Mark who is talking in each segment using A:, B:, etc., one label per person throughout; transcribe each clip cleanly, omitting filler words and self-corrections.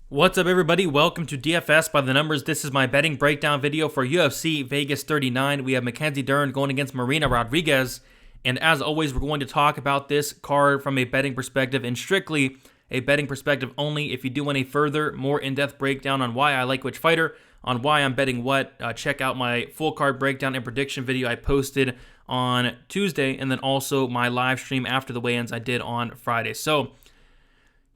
A: What's up, everybody? Welcome to DFS by the Numbers. This is my betting breakdown video for UFC Vegas 39. We have Mackenzie Dern going against Marina Rodriguez. And as always, we're going to talk about this card from a betting perspective and strictly a betting perspective only. If you do want a further, more in-depth breakdown on why I like which fighter, on why I'm betting what, check out my full card breakdown and prediction video I posted on Tuesday, and then also my live stream after the weigh-ins I did on Friday. So,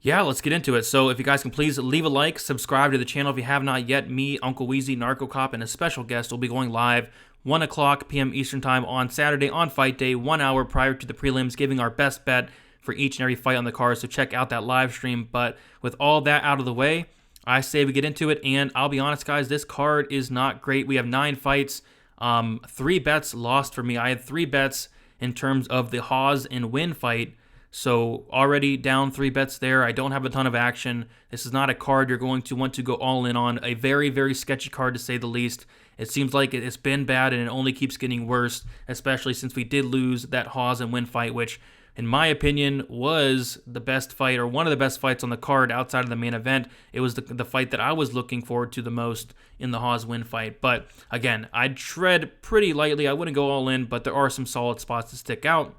A: yeah, let's get into it. So if you guys can please leave a like, subscribe to the channel if you have not yet. Me, Uncle Weezy, Narco Cop, and a special guest will be going live 1 o'clock p.m. Eastern Time on Saturday on fight day, 1 hour prior to the prelims, giving our best bet for each and every fight on the card. So check out that live stream. But with all that out of the way, I say we get into it. And I'll be honest, guys, this card is not great. We have 9 fights, 3 bets lost for me. I had 3 bets in terms of the Hawes and Win fight. So already down 3 bets there. I don't have a ton of action. This is not a card you're going to want to go all in on. A very, very sketchy card to say the least. It seems like it's been bad and it only keeps getting worse, especially since we did lose that Hawes and Win fight, which in my opinion was the best fight or one of the best fights on the card outside of the main event. It was the fight that I was looking forward to the most in the Hawes Win fight. But again, I'd tread pretty lightly. I wouldn't go all in, but there are some solid spots to stick out,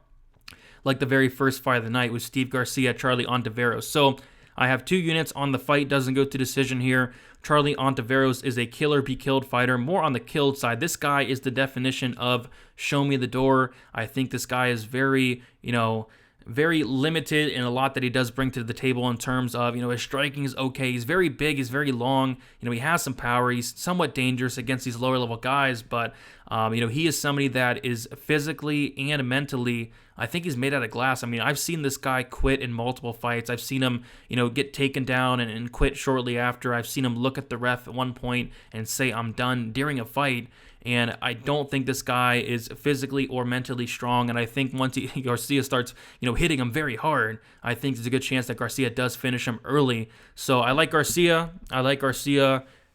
A: like the very first fight of the night with Steve Garcia, Charlie Ontiveros. So I have 2 units on the fight, doesn't go to decision here. Charlie Ontiveros is a killer be killed fighter, more on the killed side. This guy is the definition of show me the door. I think this guy is very, very limited in a lot that he does bring to the table in terms of, his striking is okay. He's very big, he's very long, he has some power. He's somewhat dangerous against these lower level guys, but he is somebody that is physically and mentally, I think he's made out of glass. I mean, I've seen this guy quit in multiple fights. I've seen him, get taken down and quit shortly after. I've seen him look at the ref at one point and say, I'm done during a fight. And I don't think this guy is physically or mentally strong. And I think once Garcia starts, hitting him very hard, I think there's a good chance that Garcia does finish him early. So I like Garcia.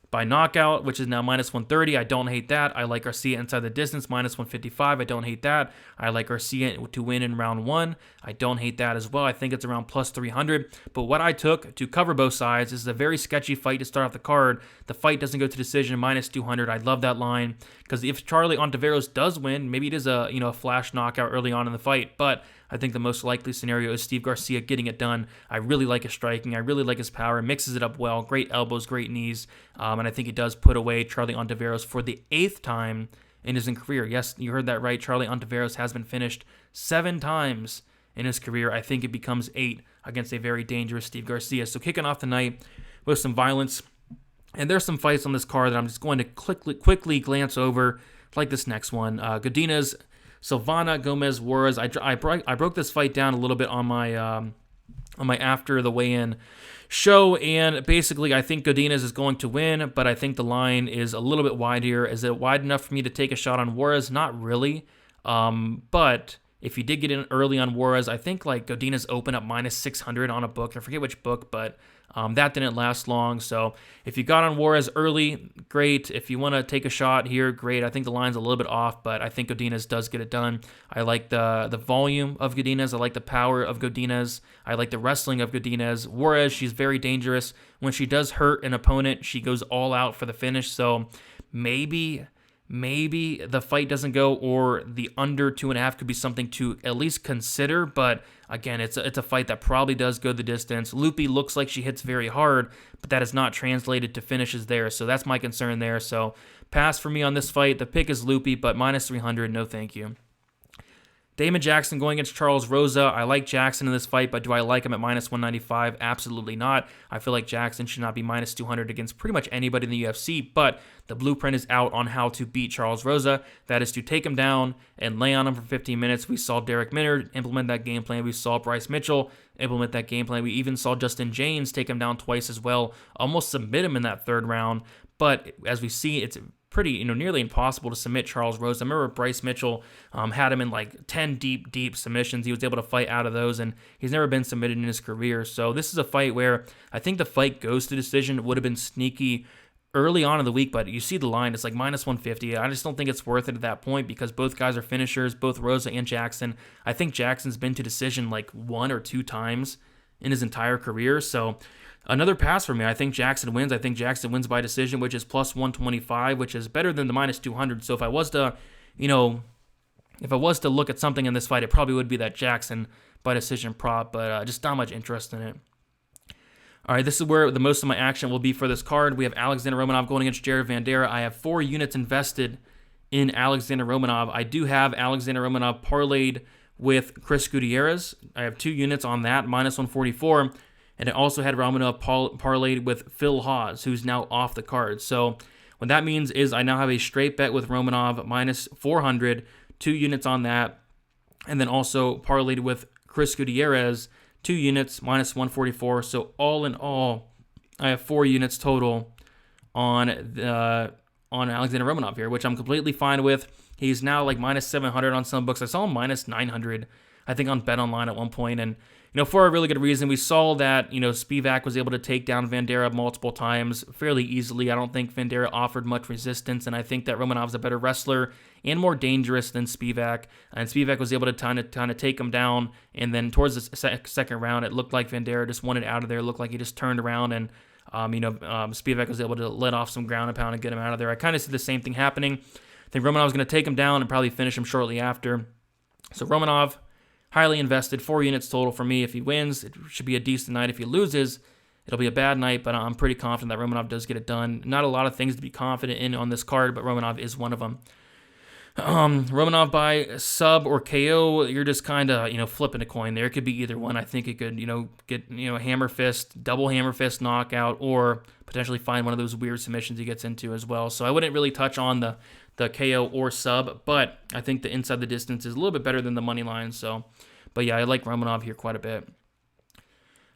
A: By knockout, which is now minus 130. I don't hate that. I like Garcia inside the distance, minus 155. I don't hate that. I like Garcia to win in round 1. I don't hate that as well. I think it's around plus 300. But what I took to cover both sides, this is a very sketchy fight to start off the card. The fight doesn't go to decision, minus 200. I love that line because if Charlie Ontiveros does win, maybe it is a flash knockout early on in the fight. But I think the most likely scenario is Steve Garcia getting it done. I really like his striking. I really like his power. Mixes it up well. Great elbows, great knees. And I think he does put away Charlie Ontiveros for the 8th time in his career. Yes, you heard that right. Charlie Ontiveros has been finished 7 times in his career. I think it becomes 8 against a very dangerous Steve Garcia. So kicking off the night with some violence. And there's some fights on this card that I'm just going to quickly glance over, like this next one. Godinez, Silvana, Gomez, Juarez. I broke this fight down a little bit on my after the weigh-in show, and basically I think Godinez is going to win, but I think the line is a little bit wide here. Is it wide enough for me to take a shot on Juarez? Not really, but if you did get in early on Juarez, I think like Godinez opened up minus 600 on a book. I forget which book, but that didn't last long. So if you got on Juarez early, great. If you want to take a shot here, great. I think the line's a little bit off, but I think Godinez does get it done. I like the volume of Godinez. I like the power of Godinez. I like the wrestling of Godinez. Juarez, she's very dangerous. When she does hurt an opponent, she goes all out for the finish. So maybe the fight doesn't go, or the under 2.5 could be something to at least consider. But again, it's a fight that probably does go the distance. Loopy looks like she hits very hard, but that is not translated to finishes there. So that's my concern there. So pass for me on this fight. The pick is Loopy, but minus 300, no thank you. Damon Jackson going against Charles Rosa. I like Jackson in this fight, but do I like him at minus 195? Absolutely not. I feel like Jackson should not be minus 200 against pretty much anybody in the UFC, but the blueprint is out on how to beat Charles Rosa. That is to take him down and lay on him for 15 minutes. We saw Derek Minner implement that game plan. We saw Bryce Mitchell implement that game plan. We even saw Justin James take him down twice as well, almost submit him in that 3rd round. But as we see, it's pretty, nearly impossible to submit Charles Rosa. I remember Bryce Mitchell had him in like 10 deep submissions. He was able to fight out of those, and he's never been submitted in his career. So this is a fight where I think the fight goes to decision. It would have been sneaky early on in the week, but you see the line, it's like minus 150. I just don't think it's worth it at that point because both guys are finishers, both Rosa and Jackson. I think Jackson's been to decision like 1 or 2 times in his entire career. So Another pass for me. I think Jackson wins. I think Jackson wins by decision, which is plus 125, which is better than the minus 200. So if I was to, look at something in this fight, it probably would be that Jackson by decision prop, but just not much interest in it. All right, this is where the most of my action will be for this card. We have Alexander Romanov going against Jared Vanderaa. I have 4 units invested in Alexander Romanov. I do have Alexander Romanov parlayed with Chris Gutierrez. I have 2 units on that, minus 144. And I also had Romanov parlayed with Phil Hawes, who's now off the card. So what that means is I now have a straight bet with Romanov, minus 400, 2 units on that. And then also parlayed with Chris Gutierrez, 2 units, minus 144. So all in all, I have 4 units total on Alexander Romanov here, which I'm completely fine with. He's now like minus 700 on some books. I saw him minus 900, I think, on BetOnline at one point. And, for a really good reason. We saw that, Spivak was able to take down Vanderaa multiple times fairly easily. I don't think Vanderaa offered much resistance, and I think that Romanov's a better wrestler and more dangerous than Spivak. And Spivak was able to kind of take him down, and then towards the second round, it looked like Vanderaa just wanted out of there. It looked like he just turned around, and Spivak was able to let off some ground and pound and get him out of there. I kind of see the same thing happening. I think Romanov's going to take him down and probably finish him shortly after. So Romanov, highly invested, 4 units total for me. If he wins, it should be a decent night. If he loses, it'll be a bad night, but I'm pretty confident that Romanov does get it done. Not a lot of things to be confident in on this card, but Romanov is one of them. Romanov by sub or KO, you're just kind of, flipping a coin there. It could be either one. I think it could, get, hammer fist, double hammer fist knockout, or potentially find one of those weird submissions he gets into as well. So I wouldn't really touch on the KO or sub, but I think the inside the distance is a little bit better than the money line. But yeah, I like Romanov here quite a bit.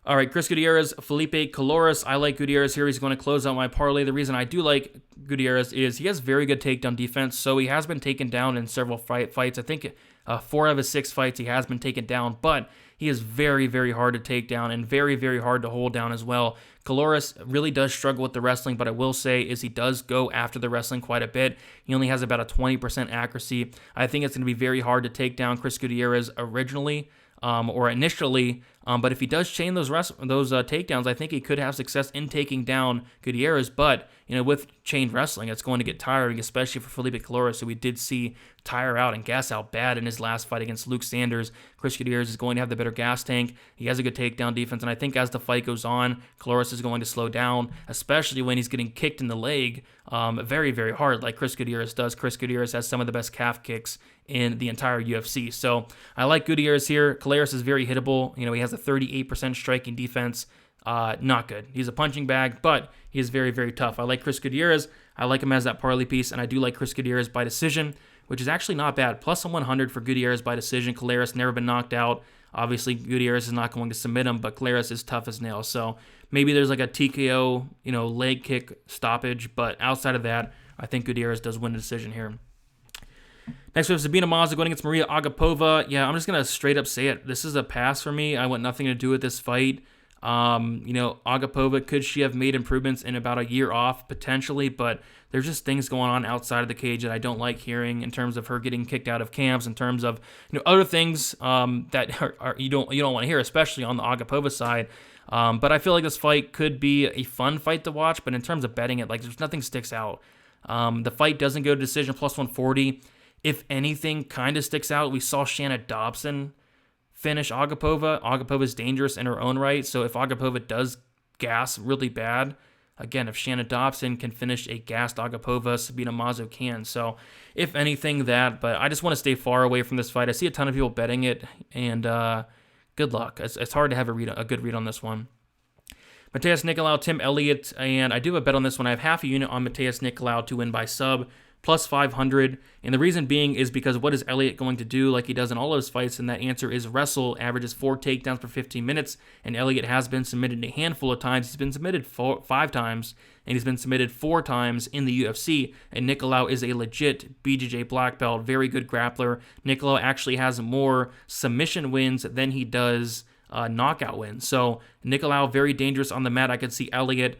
A: All right, Chris Gutierrez, Felipe Calores. I like Gutierrez here. He's going to close out my parlay. The reason I do like Gutierrez is he has very good takedown defense, so he has been taken down in several fights. I think 4 out of his 6 fights he has been taken down, but he is very, very hard to take down and very, very hard to hold down as well. Calores really does struggle with the wrestling, but I will say is he does go after the wrestling quite a bit. He only has about a 20% accuracy. I think it's going to be very hard to take down Chris Gutierrez initially, but if he does chain those takedowns, I think he could have success in taking down Gutierrez. But with chained wrestling, it's going to get tiring, especially for Felipe Calores, who we did see tire out and gas out bad in his last fight against Luke Sanders. Chris Gutierrez is going to have the better gas tank. He has a good takedown defense, and I think as the fight goes on, Calores is going to slow down, especially when he's getting kicked in the leg very, very hard like Chris Gutierrez does. Chris Gutierrez has some of the best calf kicks in the entire UFC. So I like Gutierrez here. Calores is very hittable. He has a 38% striking defense. Not good. He's a punching bag, but he is very, very tough. I like Chris Gutierrez. I like him as that parlay piece, and I do like Chris Gutierrez by decision, which is actually not bad. Plus 100 for Gutierrez by decision. Calores never been knocked out. Obviously, Gutierrez is not going to submit him, but Calores is tough as nails. So maybe there's like a TKO, leg kick stoppage, but outside of that, I think Gutierrez does win the decision here. Next, we have Sabina Mazzo going against Maria Agapova. Yeah, I'm just going to straight up say it. This is a pass for me. I want nothing to do with this fight. Agapova, could she have made improvements in about a year off? Potentially, but there's just things going on outside of the cage that I don't like hearing in terms of her getting kicked out of camps, in terms of other things that you don't want to hear, especially on the Agapova side. But I feel like this fight could be a fun fight to watch, but in terms of betting it, like there's nothing sticks out. The fight doesn't go to decision plus 140. If anything kind of sticks out, we saw Shanna Dobson finish Agapova. Agapova is dangerous in her own right, so if Agapova does gas really bad, again, if Shanna Dobson can finish a gassed Agapova, Sabina Mazzo can. So if anything, that, but I just want to stay far away from this fight. I see a ton of people betting it, and good luck. It's hard to have a good read on this one. Matheus Nicolau, Tim Elliott, and I do have a bet on this one. I have half a unit on Matheus Nicolau to win by sub, plus 500, and the reason being is because what is Elliott going to do like he does in all of his fights, and that answer is wrestle, averages 4 takedowns per 15 minutes, and Elliott has been submitted a handful of times. He's been submitted 5 times, and he's been submitted 4 times in the UFC, and Nicolau is a legit BJJ black belt, very good grappler. Nicolau actually has more submission wins than he does knockout win. So Nicolau very dangerous on the mat. I could see Elliott,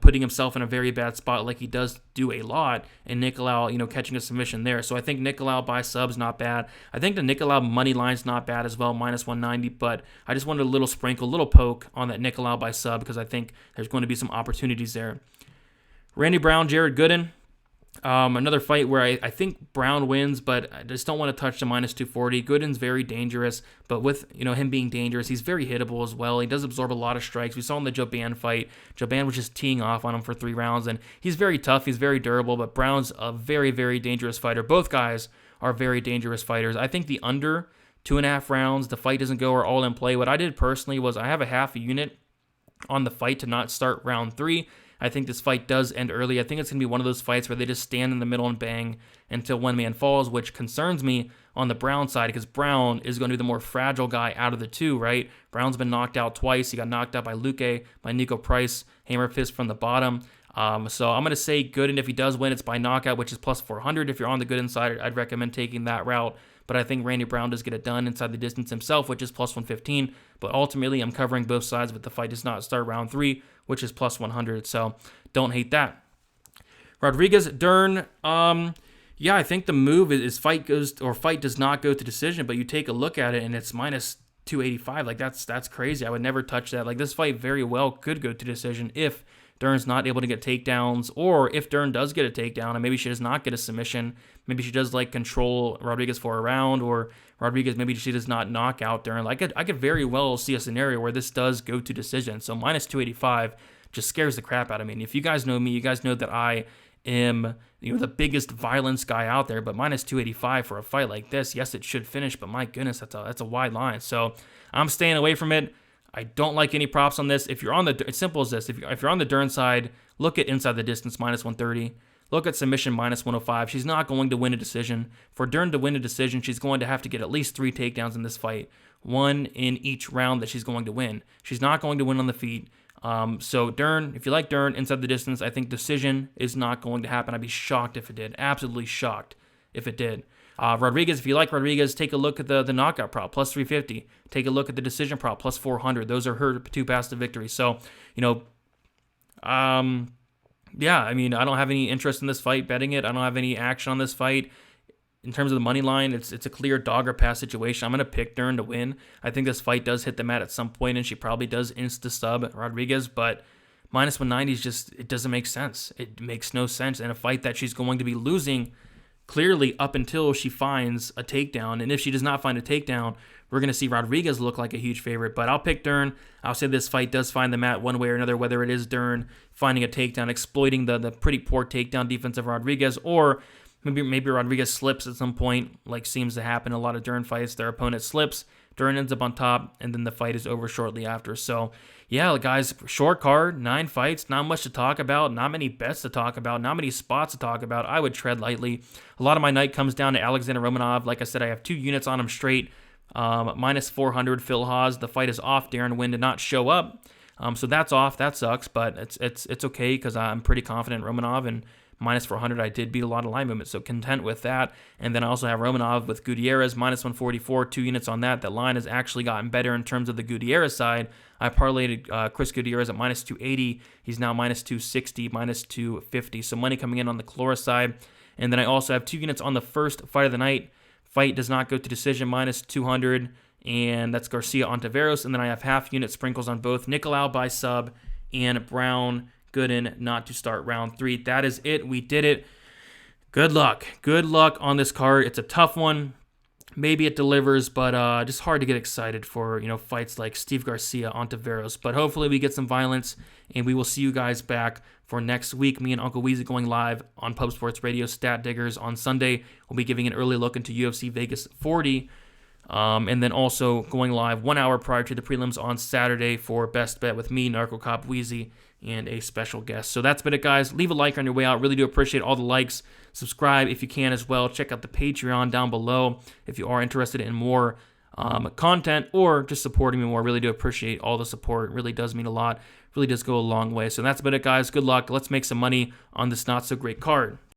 A: putting himself in a very bad spot like he does do a lot, and Nicolau, catching a submission there. So I think Nicolau by subs not bad. I think the Nicolau money line's not bad as well, -190. But I just wanted a little sprinkle, a little poke on that Nicolau by sub because I think there's going to be some opportunities there. Randy Brown, Jared Gooden. Another fight where I think Brown wins, but I just don't want to touch the -240. Gooden's very dangerous, but with him being dangerous, he's very hittable as well. He does absorb a lot of strikes. We saw in the Joban fight, Joban was just teeing off on him for 3 rounds, and he's very tough, he's very durable, but Brown's a very, very dangerous fighter. Both guys are very dangerous fighters. I think the under 2.5 rounds, the fight doesn't go, are all in play. What I did personally was I have a half a unit on the fight to not start round 3. I think this fight does end early. I think it's going to be one of those fights where they just stand in the middle and bang until one man falls, which concerns me on the Brown side because Brown is going to be the more fragile guy out of the two, right? Brown's been knocked out twice. He got knocked out by Luque, by Nico Price, hammer fist from the bottom. So I'm going to say Gooden. If he does win, it's by knockout, which is +400. If you're on the Gooden side, I'd recommend taking that route. But I think Randy Brown does get it done inside the distance himself, which is +115. But ultimately, I'm covering both sides, but the fight does not start round 3, which is +100. So don't hate that. Rodriguez, Dern. Yeah, I think the move is fight does not go to decision, but you take a look at it and it's -285. Like that's crazy. I would never touch that. Like this fight very well could go to decision if Dern's not able to get takedowns, or if Dern does get a takedown and maybe she does not get a submission, maybe she does control Rodriguez for a round, or Rodriguez maybe she does not knock out Dern. I could very well see a scenario where this does go to decision. So -285 just scares the crap out of me. And if you guys know me, you guys know that I am the biggest violence guy out there, but -285 for a fight like this, yes, it should finish, but my goodness, that's a wide line. So I'm staying away from it. I don't like any props on this. If you're on it's simple as this. If you're on the Dern side, look at inside the distance -130. Look at submission -105. She's not going to win a decision. For Dern to win a decision, she's going to have to get at least 3 takedowns in this fight, 1 in each round that she's going to win. She's not going to win on the feet. So Dern, if you like Dern inside the distance, I think decision is not going to happen. I'd be shocked if it did. Absolutely shocked if it did. Rodriguez, if you like Rodriguez, take a look at the knockout prop, +350. Take a look at the decision prop, +400. Those are her 2 paths to victory. So, yeah, I mean, I don't have any interest in this fight, betting it. I don't have any action on this fight. In terms of the money line, it's a clear dog or pass situation. I'm going to pick Dern to win. I think this fight does hit the mat at some point, and she probably does insta-sub Rodriguez, but -190 is just, it doesn't make sense. It makes no sense in a fight that she's going to be losing clearly up until she finds a takedown. And if she does not find a takedown, we're going to see Rodriguez look like a huge favorite. But I'll pick Dern. I'll say this fight does find the mat one way or another, whether it is Dern finding a takedown, exploiting the pretty poor takedown defense of Rodriguez, or maybe Rodriguez slips at some point, like seems to happen in a lot of Dern fights. Their opponent slips, Dern ends up on top, and then the fight is over shortly after. So, yeah, guys, short card, 9 fights, not much to talk about, not many bets to talk about, not many spots to talk about. I would tread lightly. A lot of my night comes down to Alexander Romanov. Like I said, I have 2 units on him straight, -400 Phil Haas. The fight is off. Darren Wynn did not show up. So that's off. That sucks, but it's okay because I'm pretty confident in Romanov, and -400, I did beat a lot of line movement, so content with that. And then I also have Romanov with Gutierrez, -144, 2 units on that. That line has actually gotten better in terms of the Gutierrez side. I parlayed Chris Gutierrez at -280. He's now -260, -250. So money coming in on the Calores side. And then I also have 2 units on the first fight of the night. Fight does not go to decision, -200. And that's Garcia Ontiveros. And then I have half unit sprinkles on both Nicolau by sub and Brown Gooden not to start round 3. That is it. We did it. Good luck. Good luck on this card. It's a tough one. Maybe it delivers, but just hard to get excited for, fights like Steve Garcia, Ontiveros. But hopefully we get some violence, and we will see you guys back for next week. Me and Uncle Weezy going live on Pub Sports Radio Stat Diggers on Sunday. We'll be giving an early look into UFC Vegas 40. And then also going live 1 hour prior to the prelims on Saturday for Best Bet with me, Narco Cop Weezy, and a special guest. So that's been it, guys. Leave a like on your way out. Really do appreciate all the likes. Subscribe if you can as well. Check out the Patreon down below if you are interested in more content or just supporting me more. Really do appreciate all the support. It really does mean a lot. Really does go a long way. So that's been it, guys. Good luck. Let's make some money on this not so great card.